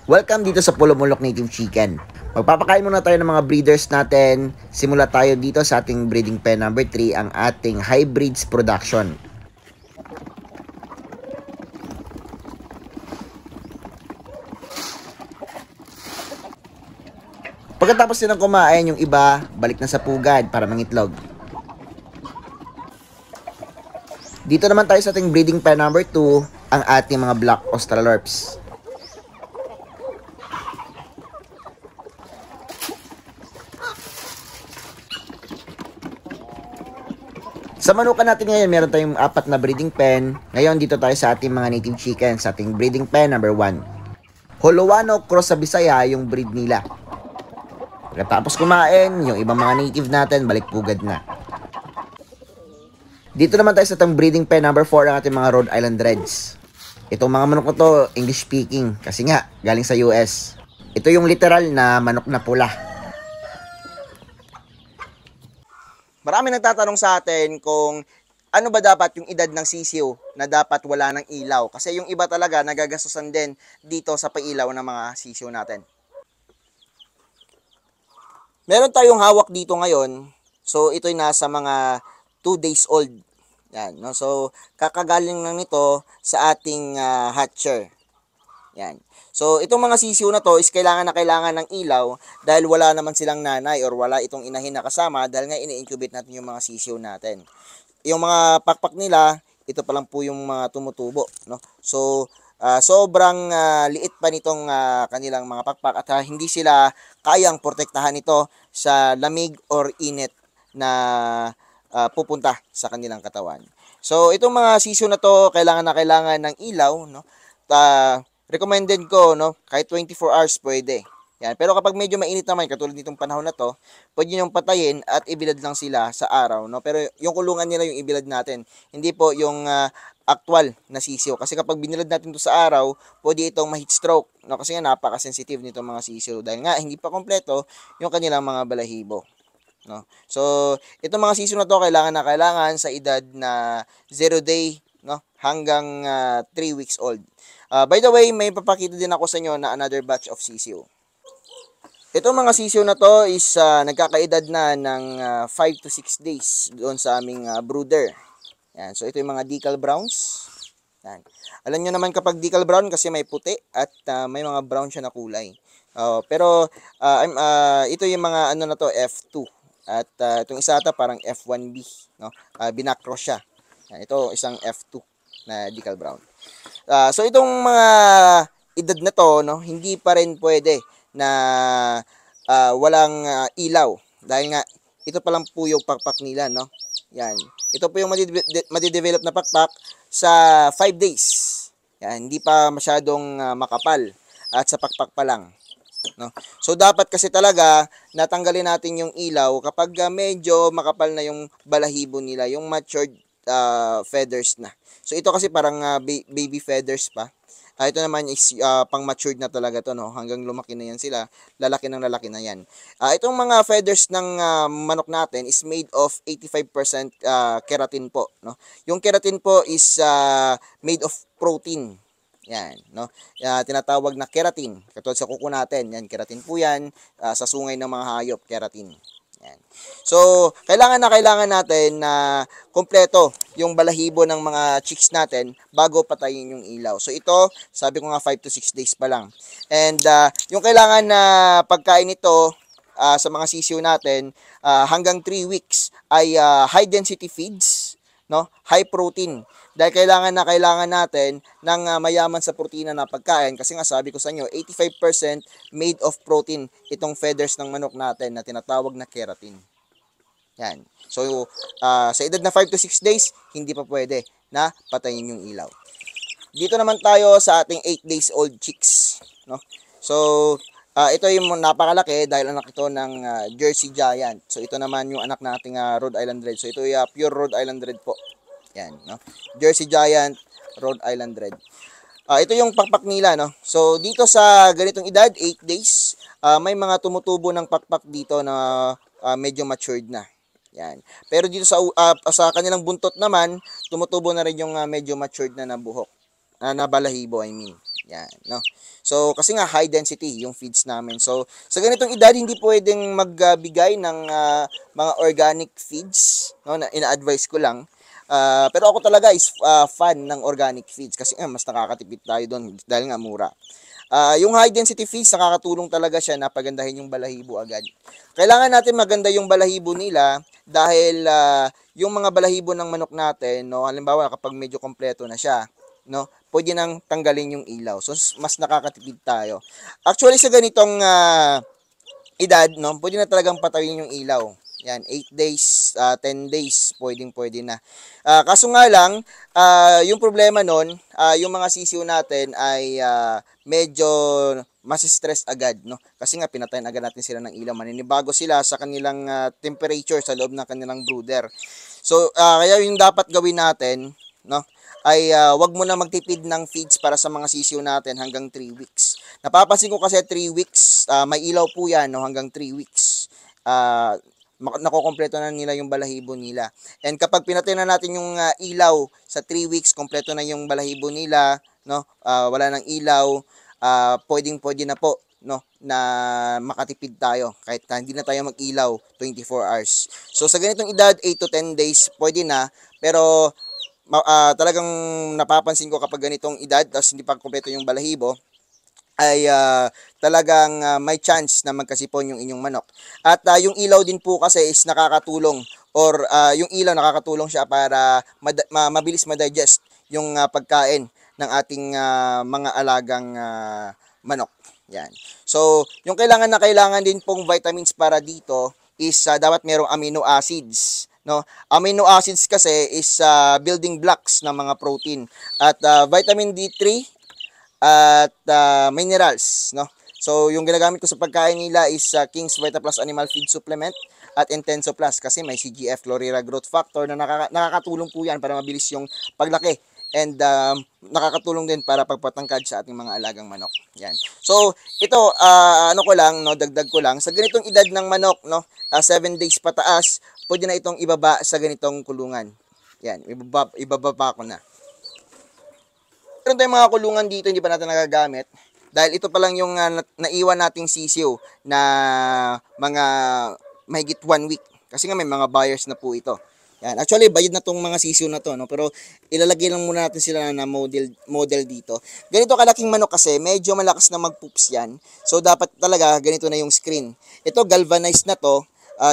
Welcome dito sa Pulumulok Native Chicken. Magpapakain muna tayo ng mga breeders natin. Simula tayo dito sa ating breeding pen number 3, ang ating hybrids production. Pagkatapos nilang kumain, yung iba, balik na sa pugad para mangitlog. Dito naman tayo sa ating breeding pen number 2, ang ating mga black Australorps. Sa manukan natin ngayon, meron tayong 4 na breeding pen. Ngayon, dito tayo sa ating mga native chicken, sa ating breeding pen number 1. Holoano cross sa Bisaya yung breed nila. Pagkatapos kumain, yung ibang mga native natin, balik pugad na. Dito naman tayo sa ating breeding pen number 4, ang ating mga Rhode Island Reds. Itong mga manok ko to, English speaking, kasi nga, galing sa US. Ito yung literal na manok na pula. Marami nagtatanong sa atin kung ano ba dapat yung edad ng sisiw na dapat wala ng ilaw. Kasi yung iba talaga nagagastusan din dito sa pailaw ng mga sisiw natin. Meron tayong hawak dito ngayon. So ito'y nasa mga 2 days old. Yan, no? So kakagaling lang nito sa ating hatcher. Yan. So, itong mga sisiw na to is kailangan ng ilaw dahil wala naman silang nanay or wala itong inahin na kasama dahil nga ini-incubate natin yung mga sisiw natin. Yung mga pakpak nila, ito pa lang po yung mga tumutubo, no? So, sobrang liit pa nitong kanilang mga pakpak at hindi sila kayang protektahan ito sa lamig or init na pupunta sa kanilang katawan. So, itong mga sisiw na to, kailangan ng ilaw, no? Recommended ko, no, kahit 24 hours pwede. Yan. Pero kapag medyo mainit naman, katulad nitong panahon na to, pwede nyo patayin at ibilad lang sila sa araw, no. Pero yung kulungan nila yung ibilad natin. Hindi po yung actual na sisiw. Kasi kapag binilad natin to sa araw, pwede itong ma-heat stroke, no. Kasi nga napaka-sensitive nitong mga sisiw. Dahil nga hindi pa kompleto yung kanilang mga balahibo. No. So, itong mga sisiw na to, kailangan sa edad na 0 day, no, hanggang 3 weeks old. By the way, may papakita din ako sa inyo na another batch of sisiw. Itong mga sisiw na to is nagkakaedad na ng 5 to 6 days doon sa aming brooder. Yan. So, ito yung mga decal browns. Yan. Alam nyo naman kapag decal brown kasi may puti at may mga brown siya na kulay. Pero ito yung mga ano na to, F2. At itong isa ata parang F1B. No? Binacross siya. Yan. Ito isang F2 na decal brown. So itong mga edad na to, no, hindi pa rin pwede na walang ilaw dahil nga ito pa lang po yung pakpak nila, no. Yan. Ito po yung madidevelop na pakpak sa 5 days. Yan, hindi pa masyadong makapal at sa pakpak pa lang, no. So dapat kasi talaga natanggalin natin yung ilaw kapag medyo makapal na yung balahibo nila, yung matured feathers na. So ito kasi parang baby feathers pa. Ito naman is pang matured na talaga to, no. Hanggang lumaki na yan sila, lalaki na yan. Itong mga feathers ng manok natin is made of 85% keratin po, no. Yung keratin po is made of protein. Yan, no. Tinatawag na keratin. Katulad sa kuko natin, yan keratin po yan. Sa sungay ng mga hayop, keratin. Yan. So, kailangan natin na kompleto yung balahibo ng mga chicks natin bago patayin yung ilaw. So, ito, sabi ko nga 5 to 6 days pa lang. And, yung kailangan na pagkain nito sa mga sisiw natin hanggang 3 weeks ay high density feeds, no? High protein. Dahil kailangan natin ng mayaman sa protina na pagkain kasi nga sabi ko sa inyo 85% made of protein itong feathers ng manok natin na tinatawag na keratin. Yan. So sa edad na 5 to 6 days hindi pa pwede na patayin yung ilaw. Dito naman tayo sa ating 8 days old chicks, no. So ito yung napakalaki dahil anak ito ng Jersey Giant. So ito naman yung anak nating Rhode Island Red. So ito yung pure Rhode Island Red po. Yan, no? Jersey Giant, Rhode Island Red. Ito yung pakpak nila, no? So, dito sa ganitong edad, 8 days, may mga tumutubo ng pakpak dito na medyo matured na. Yan. Pero dito sa kanilang buntot naman, tumutubo na rin yung medyo matured na buhok. Na balahibo, I mean. Yan, no? So, kasi nga high density yung feeds namin. So, sa ganitong edad, hindi pwedeng magbigay ng mga organic feeds, no? Na ina-advise ko lang. Pero ako talaga is fan ng organic feeds kasi mas nakakatipid tayo doon dahil nga mura. Yung high density feeds, nakakatulong talaga siya na pagandahin yung balahibo agad. Kailangan natin maganda yung balahibo nila dahil yung mga balahibo ng manok natin, no, halimbawa kapag medyo kompleto na siya, no, pwede nang tanggalin yung ilaw. So, mas nakakatipid tayo. Actually, sa ganitong edad, no, pwede na talagang patawin yung ilaw. Yan, 8 days, 10 days, pwede na. Kaso nga lang, yung problema nun, yung mga sisiw natin ay medyo masistress agad, no? Kasi nga, pinatayin agad natin sila ng ilaw. Maninibago sila sa kanilang temperature sa loob ng kanilang brooder. So, kaya yung dapat gawin natin, no, ay wag mo na magtipid ng feeds para sa mga sisiw natin hanggang 3 weeks. Napapansin ko kasi 3 weeks, may ilaw po yan, no, hanggang 3 weeks. Nakokompleto na nila yung balahibo nila. And kapag pinatay na natin yung ilaw sa 3 weeks, kompleto na yung balahibo nila, no? Wala nang ilaw, pwedeng-pwede na po, no, na makatipid tayo kahit hindi na tayo mag-ilaw 24 hours. So sa ganitong edad, 8 to 10 days, pwede na, pero talagang napapansin ko kapag ganitong edad tapos hindi pa kumpleto yung balahibo ay talagang may chance na magkasipon yung inyong manok. At yung ilaw din po kasi is nakakatulong or yung ilaw nakakatulong siya para mabilis ma-digest yung pagkain ng ating mga alagang manok. Yan. So, yung kailangan din pong vitamins para dito is dapat merong amino acids, no? Amino acids kasi is building blocks ng mga protein at vitamin D3 at minerals, no? So, yung ginagamit ko sa pagkain nila is King's Vita Plus Animal Feed Supplement at Intenso Plus kasi may CGF, Chlorella Growth Factor na nakakatulong po yan para mabilis yung paglaki and nakakatulong din para pagpatangkad sa ating mga alagang manok. Yan. So, ito, ano ko lang, no, dagdag ko lang, sa ganitong edad ng manok, no, 7 days pataas, pwede na itong ibaba sa ganitong kulungan. Yan, ibababa ko na. Meron tayong mga kulungan dito hindi pa natin nagagamit dahil ito pa lang yung naiwan nating sisiw na mga mahigit 1 week kasi nga may mga buyers na po ito. Yan. Actually, bayad na tong mga sisiw na to, no? Pero ilalagay lang muna natin sila na model dito. Ganito kalaking manok kasi, medyo malakas na mag-poops yan. So, dapat talaga ganito na yung screen. Ito, galvanized na to.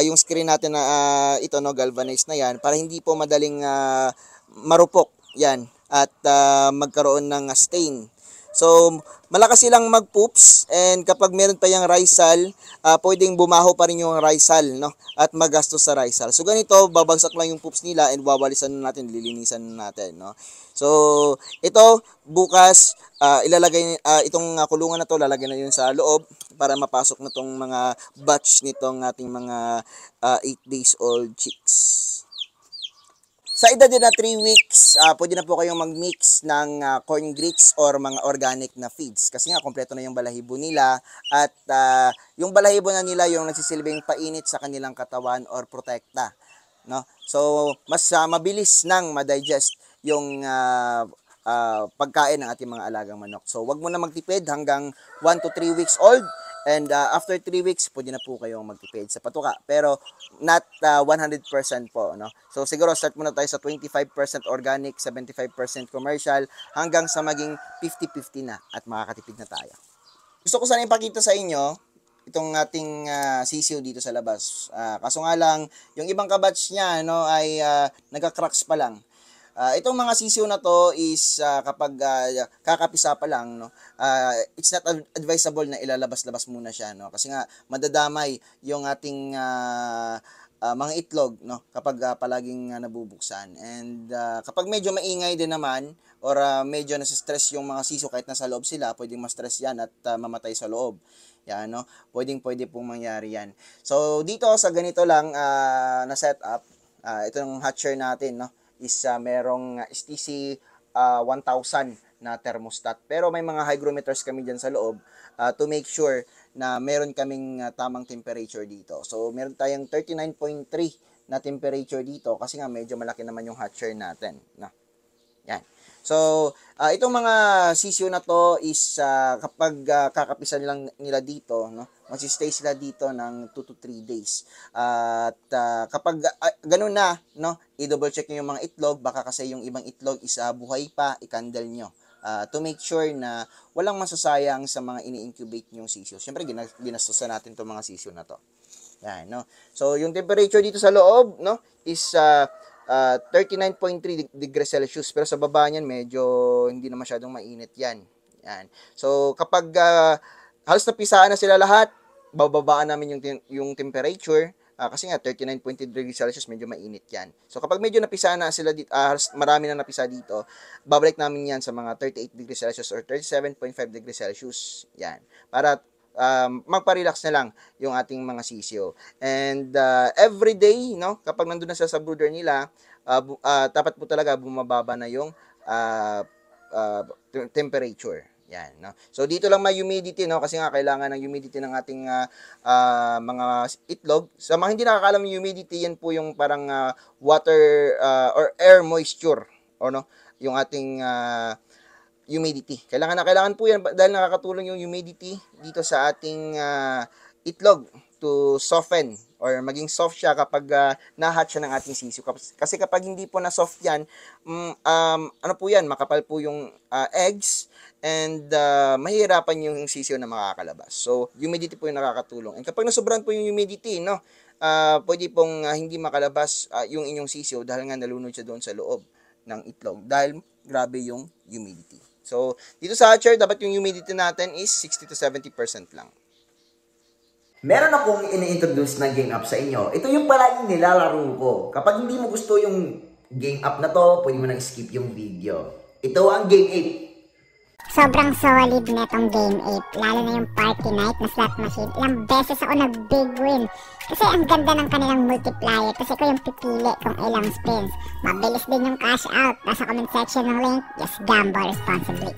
Yung screen natin na ito, no, galvanized na yan para hindi po madaling marupok. Yan. At magkaroon ng stain. So, malakas silang mag-poops and kapag meron pa yung risal, pwedeng bumaho pa rin yung risal, no? At magastos sa risal. So, ganito, babagsak lang yung poops nila and wawalisan na natin, lilinisan na natin, no? So, ito, bukas, ilalagay, itong kulungan na to, lalagay na yun sa loob para mapasok na tong mga batch nitong ating mga 8 days old chicks. Sa edad din na 3 weeks, pwede na po kayong mag-mix ng corn grits or mga organic na feeds. Kasi nga, kompleto na yung balahibo nila. At yung balahibo na nila yung nagsisilbing painit sa kanilang katawan or protekta. No? So, mas mabilis nang ma-digest yung pagkain ng ating mga alagang manok. So, wag mo na magtipid hanggang 1 to 3 weeks old. And after 3 weeks, pwede na po kayong magtipid sa patuka. Pero not 100% po. No? So siguro start muna tayo sa 25% organic, 75% commercial, hanggang sa maging 50-50 na at makakatipid na tayo. Gusto ko sana ipakita sa inyo itong ating sisiw dito sa labas. Kaso nga lang, yung ibang kabatch niya no, ay nagka-cracks pa lang. Itong mga sisiw na to is kapag kakapisa pa lang, no, it's not advisable na ilalabas-labas muna siya, no, kasi nga madadamay yung ating mga itlog, no, kapag palaging nabubuksan. And kapag medyo maingay din naman or medyo nasa-stress yung mga sisiw kahit nasa loob sila, pwedeng ma-stress yan at mamatay sa loob. Yan, no, pwede pong mangyari yan. So dito sa ganito lang na setup, itong hatcher natin, no, is merong STC 1000 na thermostat. Pero may mga hygrometers kami dyan sa loob to make sure na meron kaming tamang temperature dito. So, meron tayong 39.3 na temperature dito kasi nga medyo malaki naman yung hatcher natin. No? Yan. So, itong mga sisyo na to is kapag kakapisan lang nila dito, no, magsistay sila dito ng 2 to 3 days. At kapag ganun na, no, i-double check nyo yung mga itlog, baka kasi yung ibang itlog is buhay pa, ikandal nyo. To make sure na walang masasayang sa mga ini-incubate nyong sisyo. Siyempre, ginastusan natin itong mga sisyo na to. Yan, no. So, yung temperature dito sa loob, no, is 39.3 degrees Celsius, pero sa baba niyan medyo hindi na masyadong mainit yan. Yan. So kapag halos napisaan na sila lahat, bababaan namin yung temperature kasi nga 39.3 degrees Celsius medyo mainit yan. So kapag medyo napisaan na sila dito, halos marami na napisa dito, babalik namin yan sa mga 38 degrees Celsius or 37.5 degrees Celsius. Yan. Para magpa-relax na lang yung ating mga sisyo. And every day, no, kapag nandun na sa brooder nila, dapat po talaga bumababa na yung temperature. Yan, no. So dito lang may humidity, no, kasi nga kailangan ng humidity ng ating mga itlog. Sa mga hindi nakakaalam yung humidity, yan po yung parang water or air moisture, o no, yung ating humidity. Kailangan po yan dahil nakakatulong yung humidity dito sa ating itlog to soften or maging soft siya kapag na-hatch siya ng ating sisyo. Kasi kapag hindi po na-soft yan, ano po yan, makapal po yung eggs and mahihirapan yung sisyo na makakalabas. So, humidity po yung nakakatulong. And kapag nasobran po yung humidity, no, pwede pong hindi makalabas yung inyong sisyo dahil nga nalunod siya doon sa loob ng itlog dahil grabe yung humidity. So, dito sa hatcher, dapat yung humidity natin is 60 to 70% lang. Meron akong ini-introduce na game app sa inyo. Ito yung palaging nilalaro ko. Kapag hindi mo gusto yung game app na to, pwede mo nang skip yung video. Ito ang Game 8. Sobrang solid na itong Game 8. Lalo na yung Party Night na slot machine. Ilang beses ako nag-big win. Kasi ang ganda ng kanilang multiplier. Kasi ko yung pipili kung ilang spins. Mabilis din yung cash out. Nasa comment section ng link. Just gamble responsibly.